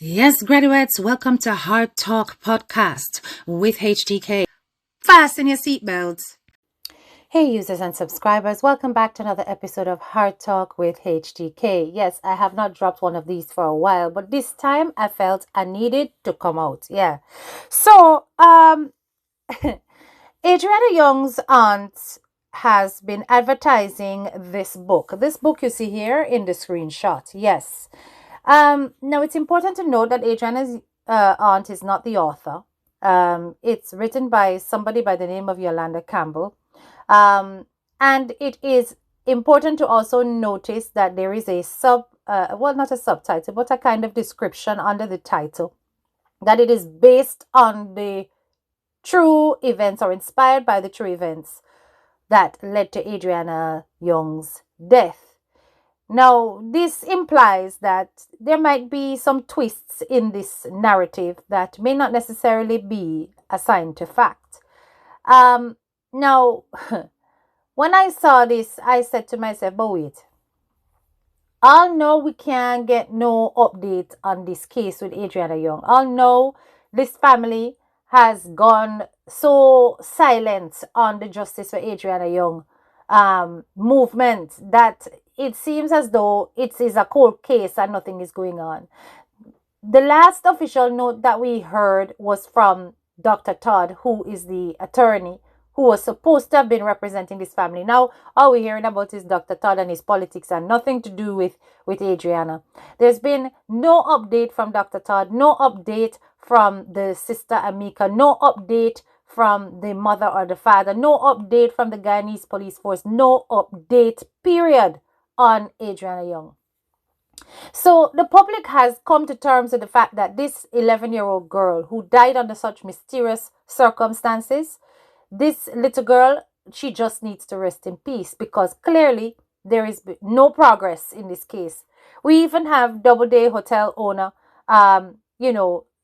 Yes, graduates, welcome to Hard Talk Podcast with HTK. Fasten your seatbelts. Hey, users and subscribers, welcome back to another episode of Hard Talk with HTK. Yes, I have not dropped one of these for a while, but this time I felt I needed to come out. Yeah. So, Adriana Younge's aunt has been advertising this book. This book you see here in the screenshot. Yes. Now it's important to note that Adriana's aunt is not the author. It's written by somebody by the name of Yolanda Campbell. And it is important to also notice that there is a not a subtitle, but a kind of description under the title, that it is based on the true events or inspired by the true events that led to Adriana Younge's death. Now, this implies that there might be some twists in this narrative that may not necessarily be assigned to fact. Now, when I saw this, I said to myself, but wait, I'll know we can't get no update on this case with Adriana Younge. I'll know this family has gone so silent on the Justice for Adriana Younge movement that it seems as though it is a cold case and nothing is going on. The last official note that we heard was from Dr. Todd, who is the attorney who was supposed to have been representing this family. Now, all we're hearing about is Dr. Todd and his politics and nothing to do with Adriana. There's been no update from Dr. Todd, no update from the sister Amika, no update from the mother or the father, no update from the Guyanese police force, no update, period, on Adriana Younge. So the public has come to terms with the fact that this 11-year-old girl who died under such mysterious circumstances, this little girl, she just needs to rest in peace, because clearly there is no progress in this case. We even have Doubleday Hotel owner,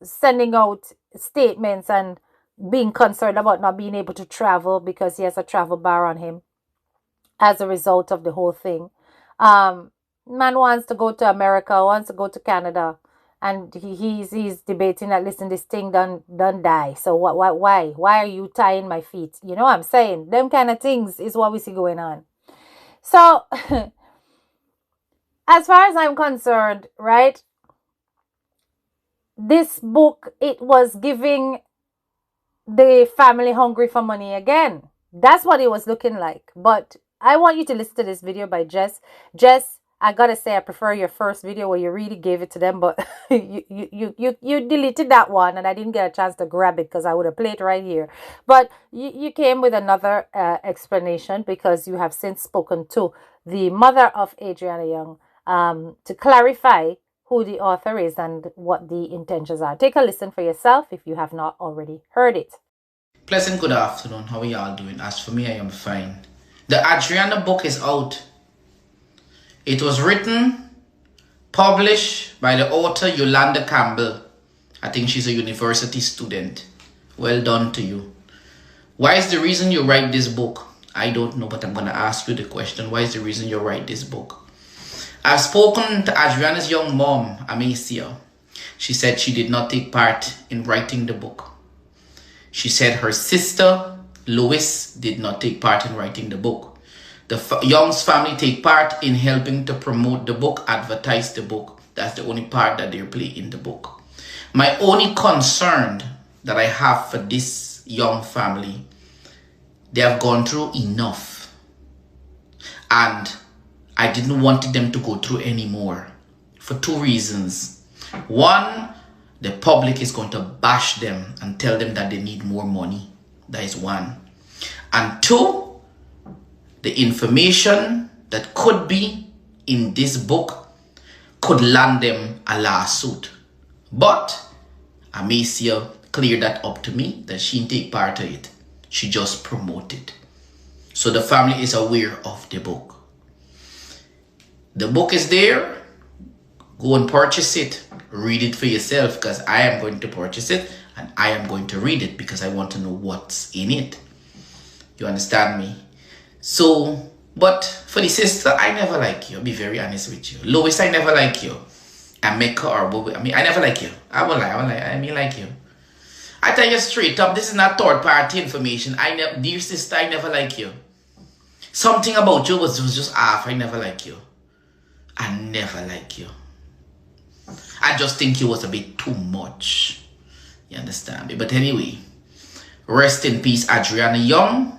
sending out statements and being concerned about not being able to travel because he has a travel bar on him as a result of the whole thing. Man wants to go to America, wants to go to Canada, and he's debating that, listen, this thing done die. So why are you tying my feet? You know what I'm saying? Them kind of things is what we see going on. So as far as I'm concerned, right, this book, it was giving the family hungry for money again. That's what it was looking like. But I want you to listen to this video by Jess. Jess, I gotta say, I prefer your first video where you really gave it to them, but you deleted that one and I didn't get a chance to grab it because I would have played right here. But you came with another explanation because you have since spoken to the mother of Adriana Younge to clarify who the author is and what the intentions are. Take a listen for yourself if you have not already heard it. Pleasant good afternoon. How are y'all doing? As for me, I am fine. The Adriana book is out. It was written, published by the author Yolanda Campbell. I think she's a university student. Well done to you. Why is the reason you write this book? I don't know, but I'm going to ask you the question. Why is the reason you write this book? I've spoken to Adriana's young mom, Amicia. She said she did not take part in writing the book. She said her sister, Lois, did not take part in writing the book. The Young's family take part in helping to promote the book, advertise the book. That's the only part that they play in the book. My only concern that I have for this Young family, they have gone through enough. And I didn't want them to go through any more for two reasons. One, the public is going to bash them and tell them that they need more money. That is one. And two, the information that could be in this book could land them a lawsuit. But Amicia cleared that up to me that she didn't take part of it. She just promoted. So the family is aware of the book. The book is there. Go and purchase it. Read it for yourself, because I am going to purchase it and I am going to read it because I want to know what's in it. You understand me? So, but for the sister, I never like you. I'll be very honest with you. Lois, I never like you. Mecca or I mean, I never like you. I won't lie. I mean, like you. I tell you straight up, this is not third party information. Dear sister, I never like you. Something about you was just off. I never like you. I never like you. I just think you was a bit too much. You understand me? But anyway, rest in peace, Adriana Younge,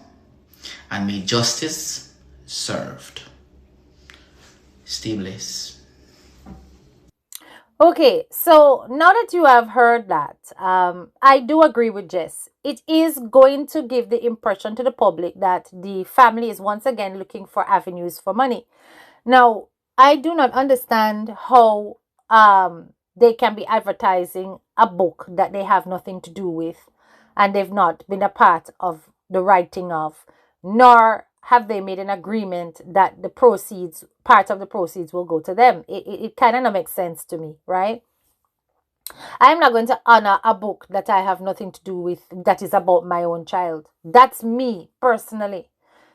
and may justice served. Stay blessed. Okay, so now that you have heard that, I do agree with Jess. It is going to give the impression to the public that the family is once again looking for avenues for money. Now, I do not understand how they can be advertising a book that they have nothing to do with and they've not been a part of the writing of, nor have they made an agreement that the proceeds, part of the proceeds will go to them. It kind of makes sense to me, right? I'm not going to honor a book that I have nothing to do with, that is about my own child. That's me personally.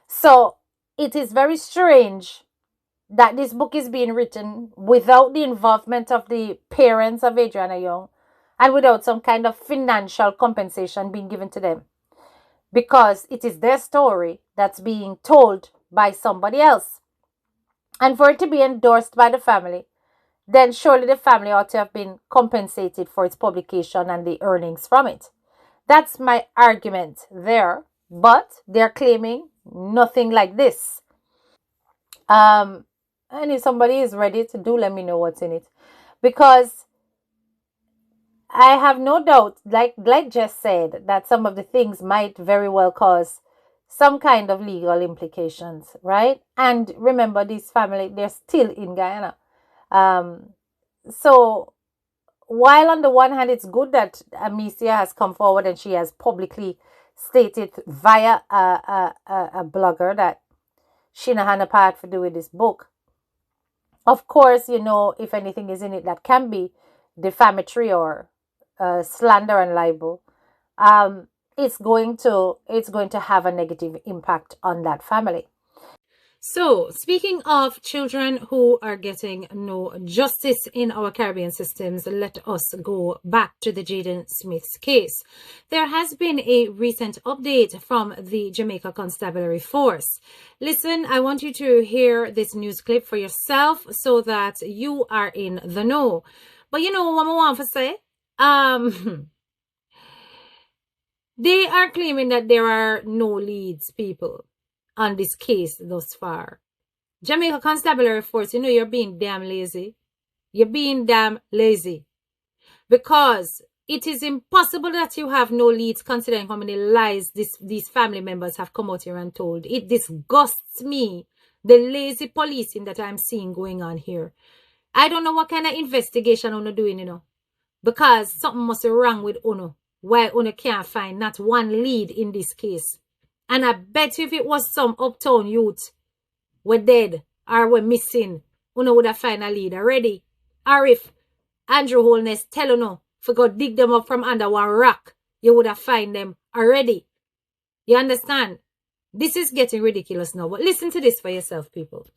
So it is very strange that this book is being written without the involvement of the parents of Adriana Younge and without some kind of financial compensation being given to them. Because it is their story that's being told by somebody else. And for it to be endorsed by the family, then surely the family ought to have been compensated for its publication and the earnings from it. That's my argument there. But they're claiming nothing like this. And if somebody is ready to let me know what's in it. Because I have no doubt, like Jess said, that some of the things might very well cause some kind of legal implications, right? And remember, this family, they're still in Guyana. So while on the one hand, it's good that Amicia has come forward and she has publicly stated via a blogger that she not had a part to do with this book. Of course, you know, if anything is in it that can be defamatory or slander and libel, it's going to have a negative impact on that family. So, speaking of children who are getting no justice in our Caribbean systems, let us go back to the Jaden Smith's case. There has been a recent update from the Jamaica Constabulary Force. Listen, I want you to hear this news clip for yourself so that you are in the know. But you know what I want to say? They are claiming that there are no leads, people, on this case thus far. Jamaica Constabulary Force, you know, you're being damn lazy. You're being damn lazy. Because it is impossible that you have no leads considering how many lies these family members have come out here and told. It disgusts me, the lazy policing that I'm seeing going on here. I don't know what kind of investigation Uno doing, you know. Because something must be wrong with Uno. Why Uno can't find not one lead in this case. And I bet you if it was some uptown youth were dead or were missing, Uno would have found a lead already. Or if Andrew Holness tell Uno if go dig them up from under one rock, you would have found them already. You understand? This is getting ridiculous now. But listen to this for yourself, people.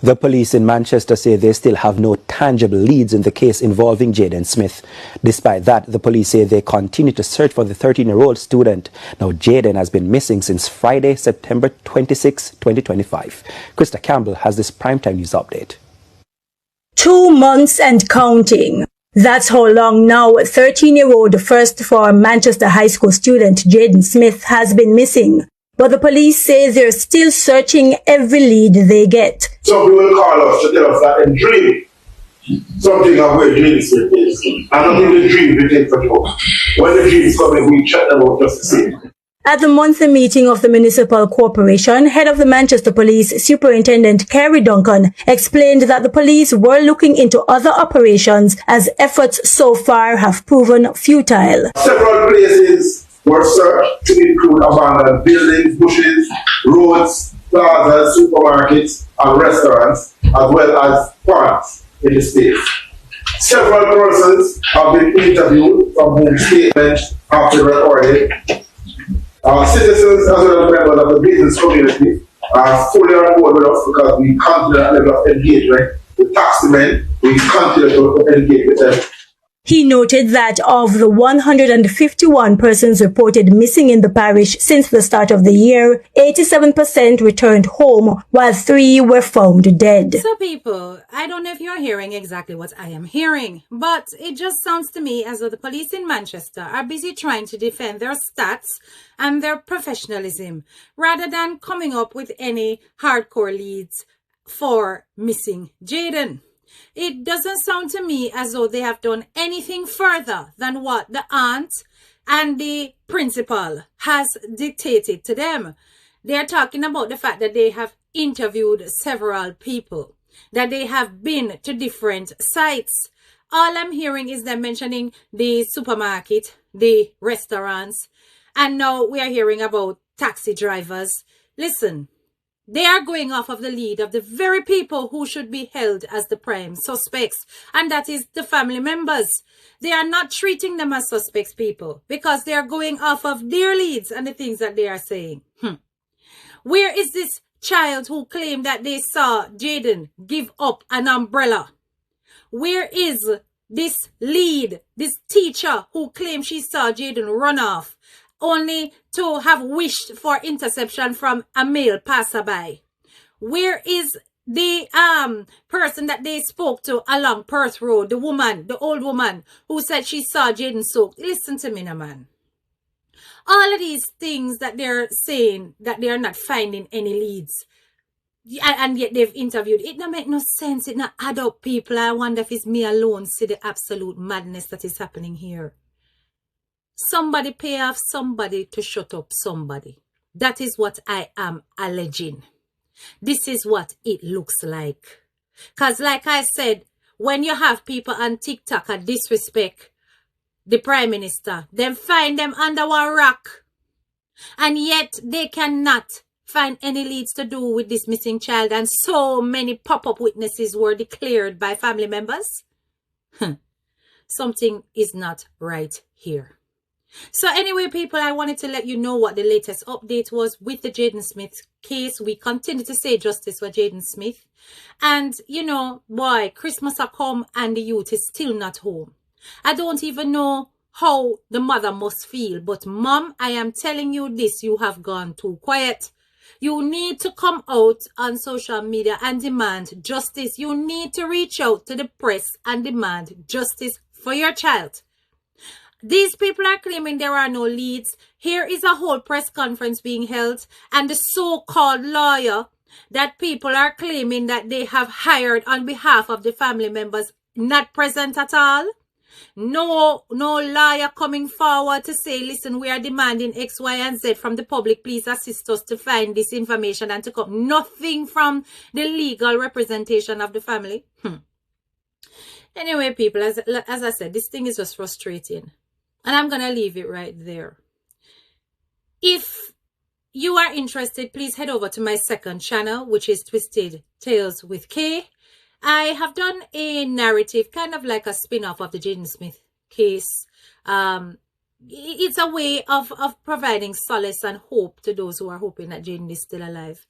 The police in Manchester say they still have no tangible leads in the case involving Jaden Smith. Despite that, the police say they continue to search for the 13-year-old student. Now, Jayden has been missing since Friday, September 26, 2025. Krista Campbell has this primetime news update. 2 months and counting. That's how long now 13-year-old first-form Manchester High School student Jaden Smith has been missing. But the police say they're still searching every lead they get. Some people call us to tell us that they dream something of where Jaden Smith is. And not in the dream we take for joke. When the dreams come in, we check them out just the same. At the monthly meeting of the Municipal Corporation, head of the Manchester Police, Superintendent Kerry Duncan, explained that the police were looking into other operations as efforts so far have proven futile. Several places were searched to include abandoned buildings, bushes, roads, plazas, supermarkets, and restaurants, as well as parks in the state. Several persons have been interviewed from whom statements have been recorded. Citizens as well as members of the business community are fully on board with us because we consider a level of engagement the taximen, we continue to engage with them. He noted that of the 151 persons reported missing in the parish since the start of the year, 87% returned home, while 3 were found dead. So people, I don't know if you're hearing exactly what I am hearing, but it just sounds to me as though the police in Manchester are busy trying to defend their stats and their professionalism, rather than coming up with any hardcore leads for missing Jayden. It doesn't sound to me as though they have done anything further than what the aunt and the principal has dictated to them. They're talking about the fact that they have interviewed several people, that they have been to different sites. All I'm hearing is them mentioning the supermarket, the restaurants, and now we are hearing about taxi drivers. Listen. They are going off of the lead of the very people who should be held as the prime suspects, and that is the family members. They are not treating them as suspects, people, because they are going off of their leads and the things that they are saying. Where is this child who claimed that they saw Jayden give up an umbrella? Where is this lead, this teacher who claimed she saw Jayden run off, only to have wished for interception from a male passerby? Where is the person that they spoke to along Perth Road, the woman, the old woman who said she saw Jayden soaked? Listen to me now, man. All of these things that they're saying that they are not finding any leads, and yet they've interviewed, it don't make no sense. It not add up, people. I wonder if it's me alone see the absolute madness that is happening here. Somebody pay off somebody to shut up somebody. That is what I am alleging. This is what it looks like. Because like I said, when you have people on TikTok that disrespect the Prime Minister, then find them under a rock. And yet they cannot find any leads to do with this missing child. And so many pop-up witnesses were declared by family members. Something is not right here. So anyway, people, I wanted to let you know what the latest update was with the Jaden Smith case. We continue to say justice for Jaden Smith. And, you know, boy, Christmas has come and the youth is still not home. I don't even know how the mother must feel. But, Mom, I am telling you this, you have gone too quiet. You need to come out on social media and demand justice. You need to reach out to the press and demand justice for your child. These people are claiming there are no leads. Here is a whole press conference being held, and the so-called lawyer that people are claiming that they have hired on behalf of the family members not present at all. No lawyer coming forward to say, listen, we are demanding X, Y, and Z from the public. Please assist us to find this information and to come. Nothing from the legal representation of the family. Anyway, people, as I said, this thing is just frustrating. And I'm going to leave it right there. If you are interested, please head over to my second channel, which is Twisted Tales with K. I have done a narrative, kind of like a spin-off of the Jaden Smith case. It's a way of providing solace and hope to those who are hoping that Jayden is still alive.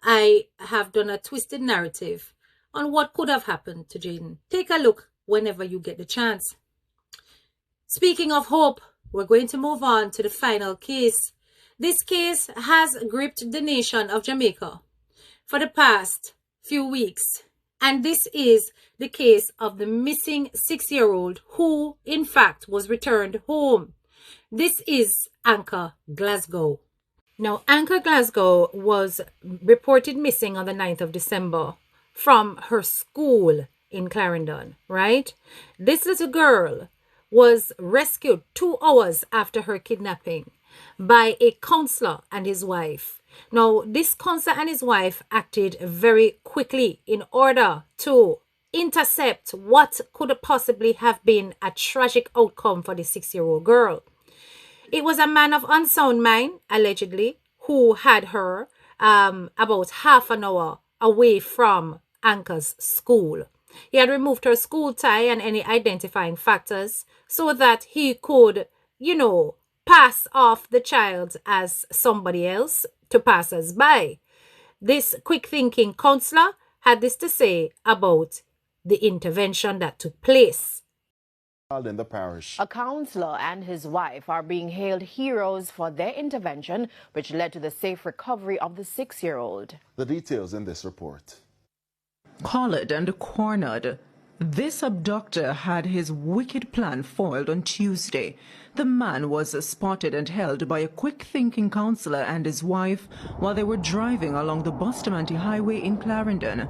I have done a twisted narrative on what could have happened to Jayden. Take a look whenever you get the chance. Speaking of hope, we're going to move on to the final case. This case has gripped the nation of Jamaica for the past few weeks. And this is the case of the missing 6-year-old who, in fact, was returned home. This is Anka, Glasgow. Now, Anka Glasgow was reported missing on the 9th of December from her school in Clarendon, right? This little girl was rescued 2 hours after her kidnapping by a counselor and his wife. Now, this counselor and his wife acted very quickly in order to intercept what could possibly have been a tragic outcome for the 6-year-old girl. It was a man of unsound mind, allegedly, who had her about half an hour away from Anka's school. He had removed her school tie and any identifying factors so that he could, you know, pass off the child as somebody else to pass us by. This quick-thinking counselor had this to say about the intervention that took place. In the parish. A councillor and his wife are being hailed heroes for their intervention, which led to the safe recovery of the 6-year-old. The details in this report. Collared and cornered, this abductor had his wicked plan foiled on Tuesday. The man was spotted and held by a quick-thinking councillor and his wife while they were driving along the Bustamante Highway in Clarendon.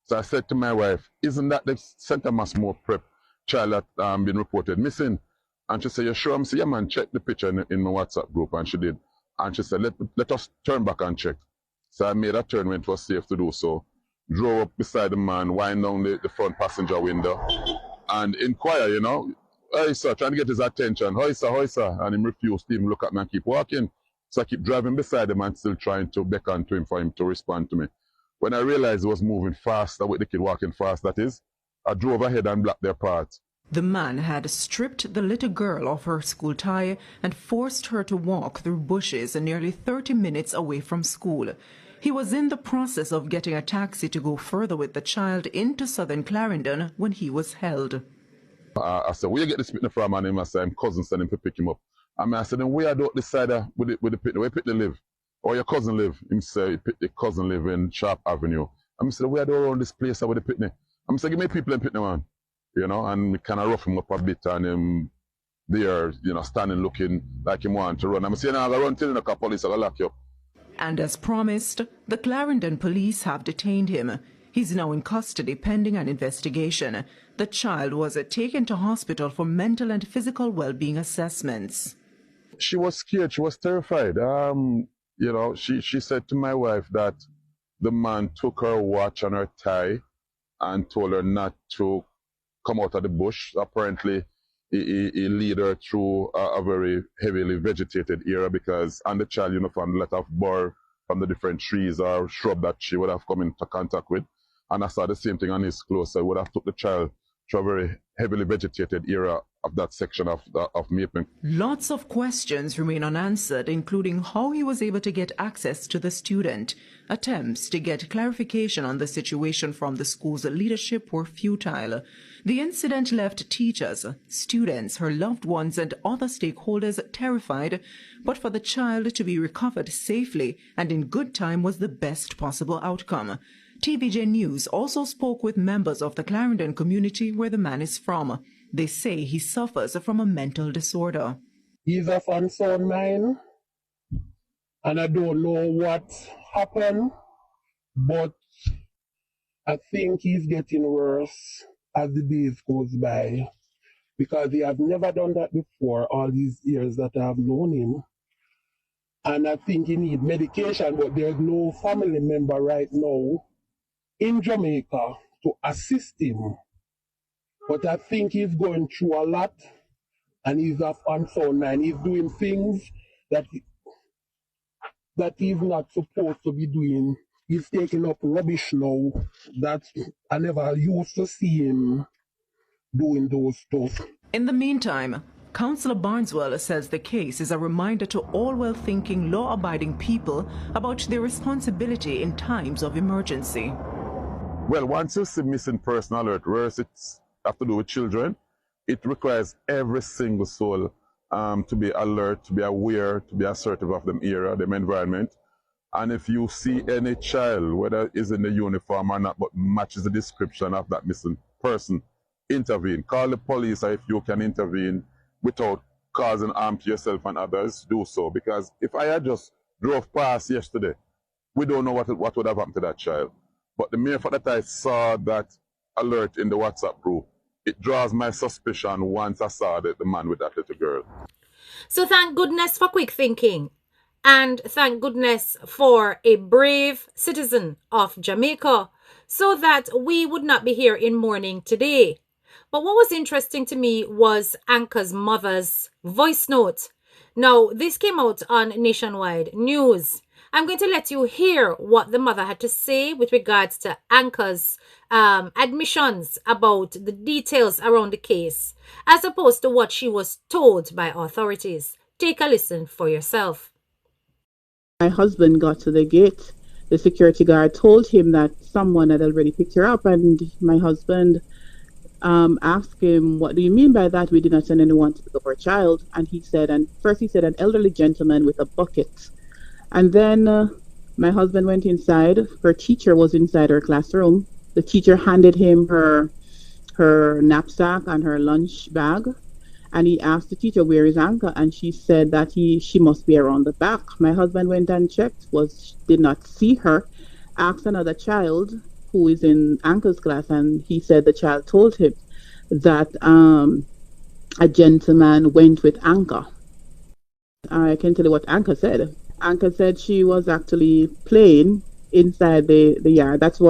So I said to my wife, isn't that the St. Thomas More Prep child that been reported missing? And she said, you sure? I said, yeah man, check the picture in my WhatsApp group. And she did. And she said, let us turn back and check. So I made a turn when it was safe to do so. Drove up beside the man, wind down the front passenger window and inquire, you know, hey sir, trying to get his attention. Hi sir. And he refused to even look at me and keep walking. So I keep driving beside him and still trying to beckon to him for him to respond to me. When I realized he was moving faster, with the kid walking fast, that is, I drove ahead and blocked their path. The man had stripped the little girl of her school tie and forced her to walk through bushes nearly 30 minutes away from school. He was in the process of getting a taxi to go further with the child into southern Clarendon when he was held. I said, where you get this picnic from? And him, I said, my cousin sent him to pick him up. I said, then where I don't decide with the picnic, where picnic live? Or your cousin live? Him say, the cousin live in Sharp Avenue. I said, where I don't around this place with the picnic? I said, give me people in picnic, man. You know, and we kind of rough him up a bit and him there, you know, standing looking like him want to run. I'm saying, I'm going to run till the police will lock you up. And as promised, the Clarendon police have detained him. He's now in custody pending an investigation. The child was taken to hospital for mental and physical well-being assessments. She was scared. She was terrified. You know, she said to my wife that the man took her watch and her tie and told her not to come out of the bush. Apparently, he lead her through a very heavily vegetated area because on the child, you know, found a lot of burr from the different trees or shrub that she would have come into contact with. And I saw the same thing on his clothes. So I would have took the child to a very heavily vegetated area of that section of Maple. Lots of questions remain unanswered, including how he was able to get access to the student. Attempts to get clarification on the situation from the school's leadership were futile. The incident left teachers, students, her loved ones, and other stakeholders terrified, but for the child to be recovered safely and in good time was the best possible outcome. TVJ News also spoke with members of the Clarendon community where the man is from. They say he suffers from a mental disorder. He's of unsound mind, and I don't know what happened, but I think he's getting worse as the days goes by, because he has never done that before all these years that I've known him. And I think he needs medication, but there's no family member right now in Jamaica to assist him. But I think he's going through a lot, and he's of unsound mind. He's doing things that he's not supposed to be doing. He's taking up rubbish now that I never used to see him doing those stuff. In the meantime, Councillor Barneswell says the case is a reminder to all well-thinking, law-abiding people about their responsibility in times of emergency. Well, once you see missing person alert, whereas it's have to do with children, it requires every single soul to be alert, to be aware, to be assertive of them area, them environment. And if you see any child, whether it's in the uniform or not, but matches the description of that missing person, intervene. Call the police, or if you can intervene without causing harm to yourself and others, do so. Because if I had just drove past yesterday, we don't know what would have happened to that child. But the mere fact that I saw that alert in the WhatsApp group, it draws my suspicion once I saw the man with that little girl. So thank goodness for quick thinking. And thank goodness for a brave citizen of Jamaica, so that we would not be here in mourning today. But what was interesting to me was Anka's mother's voice note. Now, this came out on Nationwide News. I'm going to let you hear what the mother had to say with regards to Anka's admissions about the details around the case, as opposed to what she was told by authorities. Take a listen for yourself. My husband got to the gate the security guard told him that someone had already picked her up, and my husband asked him, "What do you mean by that? We did not send anyone to pick up our child." And first he said, an elderly gentleman with a bucket. And then my husband went inside. Her teacher was inside her classroom. The teacher handed him her knapsack and her lunch bag. And he asked the teacher, "Where is Anka?" And she said that she must be around the back. My husband went and checked, did not see her, asked another child who is in Anka's class, and he said the child told him that a gentleman went with Anka. I can tell you what Anka said. Anka said she was actually playing inside the yard. That's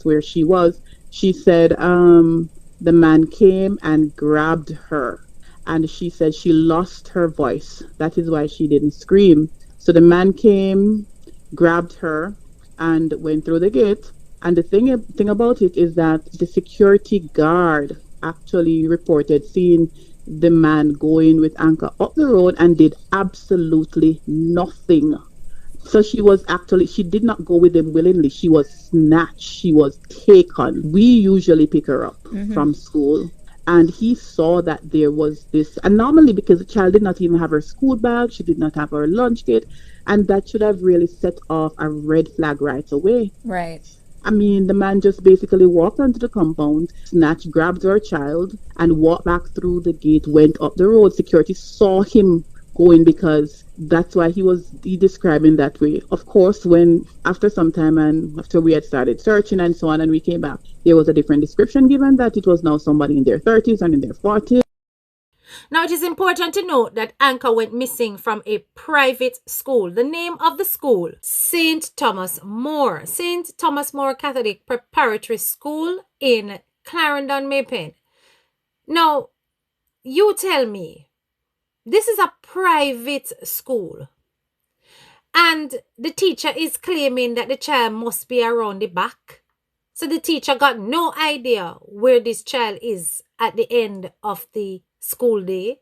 where she was. She said the man came and grabbed her, and she said she lost her voice. That is why she didn't scream. So the man came, grabbed her, and went through the gate. And the thing about it is that the security guard actually reported seeing the man going with Anka up the road and did absolutely nothing. So she did not go with him willingly. She was snatched. She was taken. We usually pick her up from school. And he saw that there was this, and normally because the child did not even have her school bag, she did not have her lunch kit, and that should have really set off a red flag right away. Right. I mean, the man just basically walked onto the compound, grabbed her child, and walked back through the gate, went up the road. Security saw him going because that's why he described him that way. Of course, when after some time and after we had started searching and so on, and we came back, there was a different description given that it was now somebody in their 30s and in their 40s. Now, it is important to note that Anka went missing from a private school. The name of the school, St. Thomas More Catholic Preparatory School in Clarendon, Maypen. Now, you tell me, this is a private school, and the teacher is claiming that the child must be around the back. So the teacher got no idea where this child is at the end of the school day.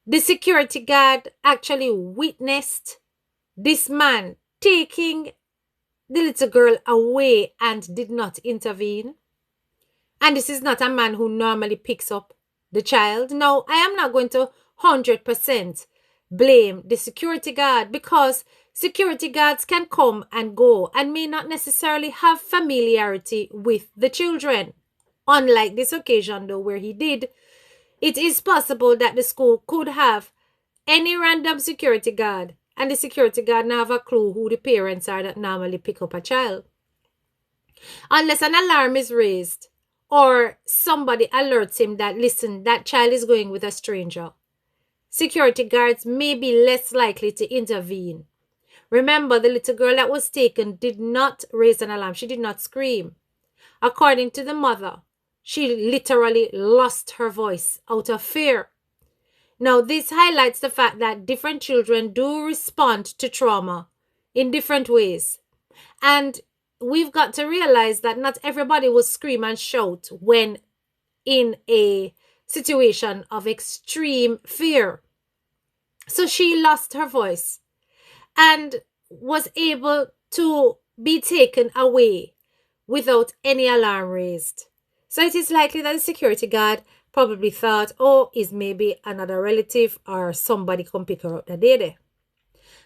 The security guard actually witnessed this man taking the little girl away and did not intervene. And this is not a man who normally picks up the child. Now, I am not going to 100% blame the security guard, because security guards can come and go and may not necessarily have familiarity with the children. Unlike this occasion, though, where he did, it is possible that the school could have any random security guard, and the security guard not have a clue who the parents are that normally pick up a child. Unless an alarm is raised or somebody alerts him that, listen, that child is going with a stranger, security guards may be less likely to intervene. Remember, the little girl that was taken did not raise an alarm. She did not scream. According to the mother, she literally lost her voice out of fear. Now, this highlights the fact that different children do respond to trauma in different ways. And we've got to realize that not everybody will scream and shout when in a situation of extreme fear. So she lost her voice and was able to be taken away without any alarm raised. So it is likely that the security guard probably thought, oh, is maybe another relative or somebody come pick her up that day there.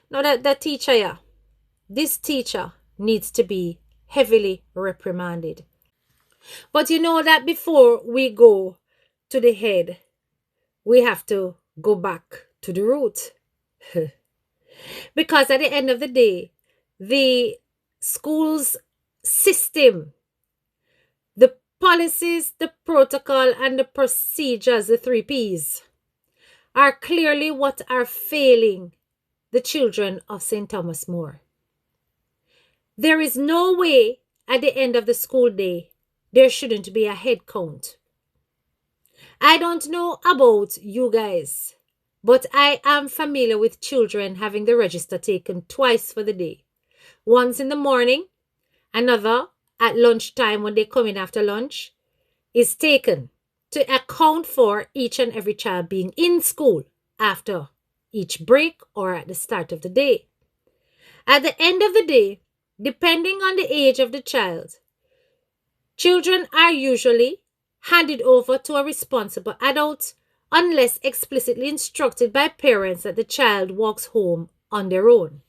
Now that teacher, yeah, this teacher needs to be heavily reprimanded. But you know that before we go to the head, we have to go back to the root. Because at the end of the day, the school's system, the policies, the protocol, and the procedures, the 3 Ps, are clearly what are failing the children of St. Thomas More. There is no way at the end of the school day there shouldn't be a head count. I don't know about you guys, but I am familiar with children having the register taken twice for the day. Once in the morning, another at lunchtime when they come in after lunch, is taken to account for each and every child being in school after each break or at the start of the day. At the end of the day, depending on the age of the child, children are usually handed over to a responsible adult unless explicitly instructed by parents that the child walks home on their own.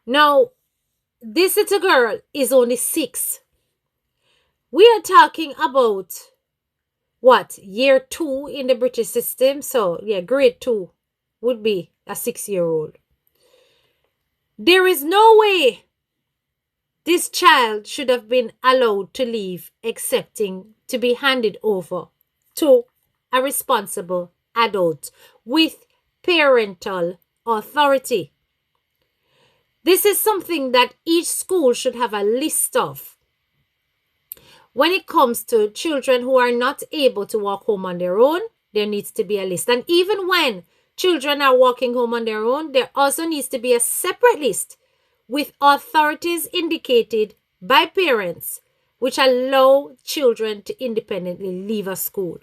Now, this little girl is only 6. We are talking about year 2 in the British system. So, yeah, grade 2 would be a 6-year-old. There is no way this child should have been allowed to leave, excepting to be handed over to a responsible adult with parental authority. This is something that each school should have a list of. When it comes to children who are not able to walk home on their own, there needs to be a list. And even when children are walking home on their own, there also needs to be a separate list with authorities indicated by parents which allow children to independently leave a school.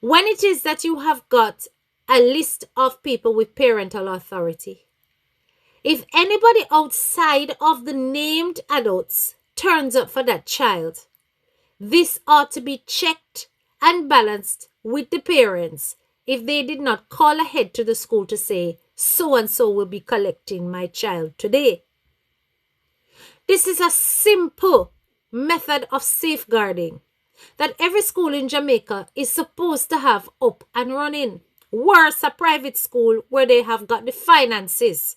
When it is that you have got a list of people with parental authority, if anybody outside of the named adults turns up for that child, this ought to be checked and balanced with the parents if they did not call ahead to the school to say, so and so will be collecting my child today. This is a simple method of safeguarding that every school in Jamaica is supposed to have up and running. Worse, a private school where they have got the finances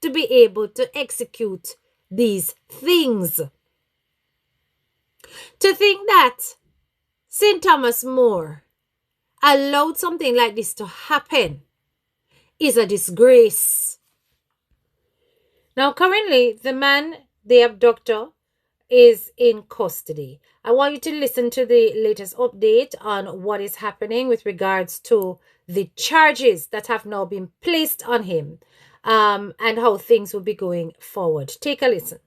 to be able to execute these things. To think that St. Thomas More allowed something like this to happen is a disgrace. Now, currently, the man, the abductor, is in custody. I want you to listen to the latest update on what is happening with regards to the charges that have now been placed on him, and how things will be going forward. Take a listen.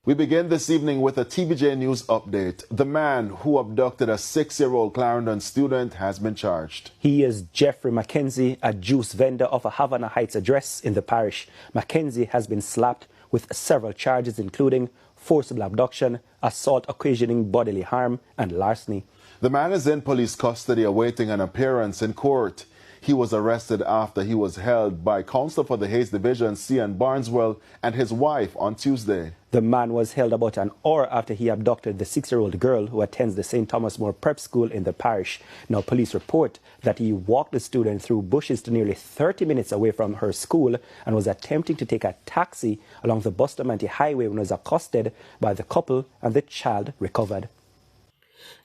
We begin this evening with a TVJ News update. The man who abducted a 6-year-old Clarendon student has been charged. He is Jeffrey Mackenzie, a juice vendor of a Havana Heights address in the parish. Mackenzie has been slapped with several charges, including forcible abduction, assault occasioning bodily harm, and larceny. The man is in police custody awaiting an appearance in court. He was arrested after he was held by counsel for the Hayes Division, C.N. Barneswell, and his wife on Tuesday. The man was held about an hour after he abducted the 6-year-old girl who attends the St. Thomas More Prep School in the parish. Now, police report that he walked the student through bushes to nearly 30 minutes away from her school and was attempting to take a taxi along the Bustamante Highway when he was accosted by the couple, and the child recovered.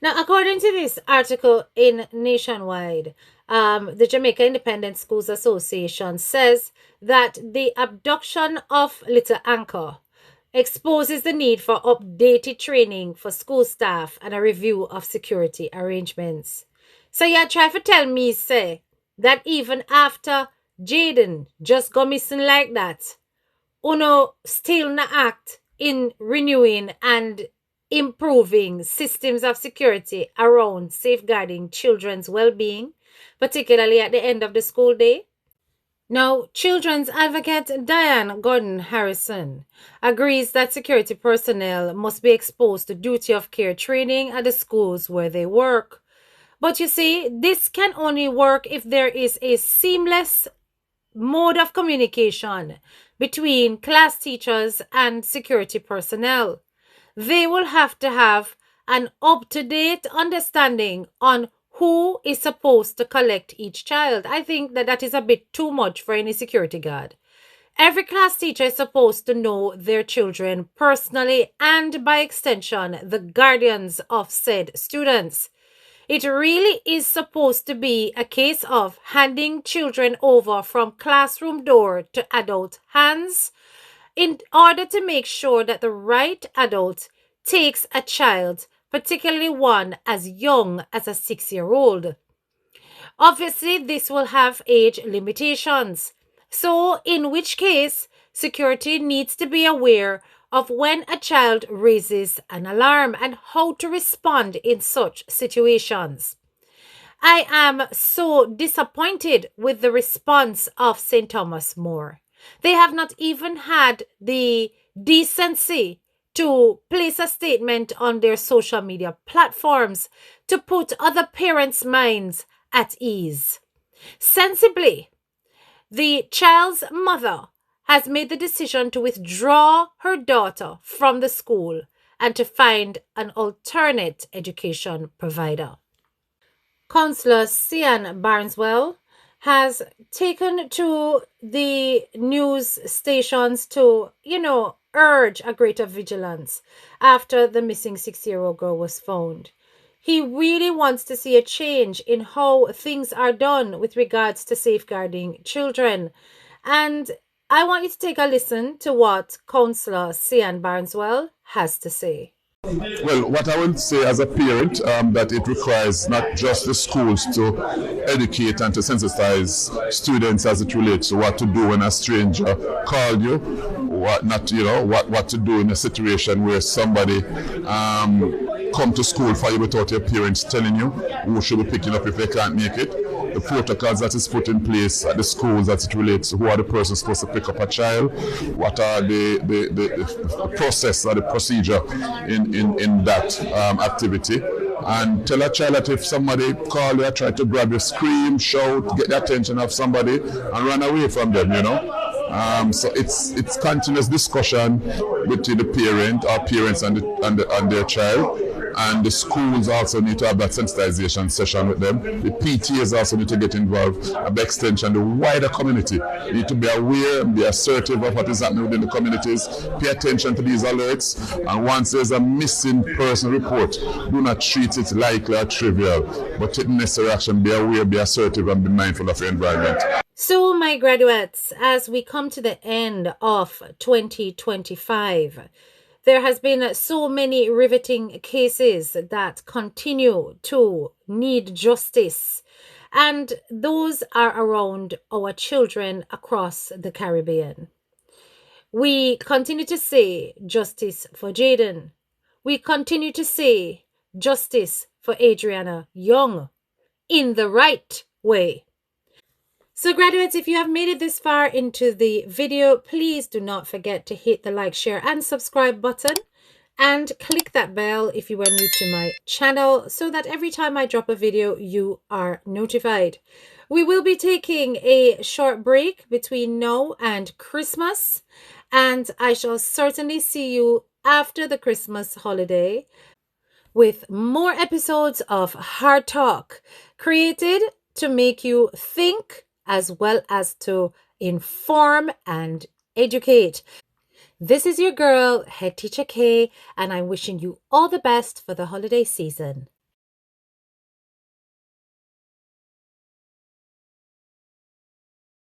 Now, according to this article in Nationwide, the Jamaica Independent Schools Association says that the abduction of little Anka exposes the need for updated training for school staff and a review of security arrangements. So you try to tell me, say, that even after Jayden just go missing like that, uno still not act in renewing and improving systems of security around safeguarding children's well-being, particularly at the end of the school day? Now, children's advocate Diane Gordon Harrison agrees that security personnel must be exposed to duty of care training at the schools where they work. But you see, this can only work if there is a seamless mode of communication between class teachers and security personnel. They will have to have an up-to-date understanding on who is supposed to collect each child. I think that is a bit too much for any security guard. Every class teacher is supposed to know their children personally and, by extension, the guardians of said students. It really is supposed to be a case of handing children over from classroom door to adult hands in order to make sure that the right adult takes a child, particularly one as young as a 6-year-old. Obviously, this will have age limitations. So, in which case, security needs to be aware of when a child raises an alarm and how to respond in such situations. I am so disappointed with the response of St. Thomas More. They have not even had the decency to place a statement on their social media platforms to put other parents' minds at ease. Sensibly, the child's mother has made the decision to withdraw her daughter from the school and to find an alternate education provider. Councillor Cian Barneswell has taken to the news stations to, urge a greater vigilance after the missing 6-year-old girl was found. He really wants to see a change in how things are done with regards to safeguarding children. And I want you to take a listen to what Councillor Cian Barneswell has to say. Well, what I would say as a parent, that it requires not just the schools to educate and to sensitize students as it relates to what to do when a stranger called you, what to do in a situation where somebody come to school for you without your parents telling you who should be picking up if they can't make it. The protocols that is put in place at the schools as it relates to who are the persons supposed to pick up a child, what are the process or the procedure in that activity. And tell a child that if somebody call you, try to grab you, scream, shout, get the attention of somebody and run away from them, So it's continuous discussion between the parent or parents and their child. And the schools also need to have that sensitization session with them. The PTAs also need to get involved. And by extension, the wider community need to be aware and be assertive of what is happening within the communities. Pay attention to these alerts. And once there's a missing person report, do not treat it lightly or trivial, but take necessary action. Be aware, be assertive, and be mindful of your environment. So, my graduates, as we come to the end of 2025, there has been so many riveting cases that continue to need justice, and those are around our children across the Caribbean. We continue to say justice for Jayden. We continue to say justice for Adriana Younge in the right way. So graduates, if you have made it this far into the video, please do not forget to hit the like, share and subscribe button and click that bell if you are new to my channel so that every time I drop a video, you are notified. We will be taking a short break between now and Christmas, and I shall certainly see you after the Christmas holiday with more episodes of Hard Talk, created to make you think as well as to inform and educate. This is your girl, Head Teacher K, and I'm wishing you all the best for the holiday season.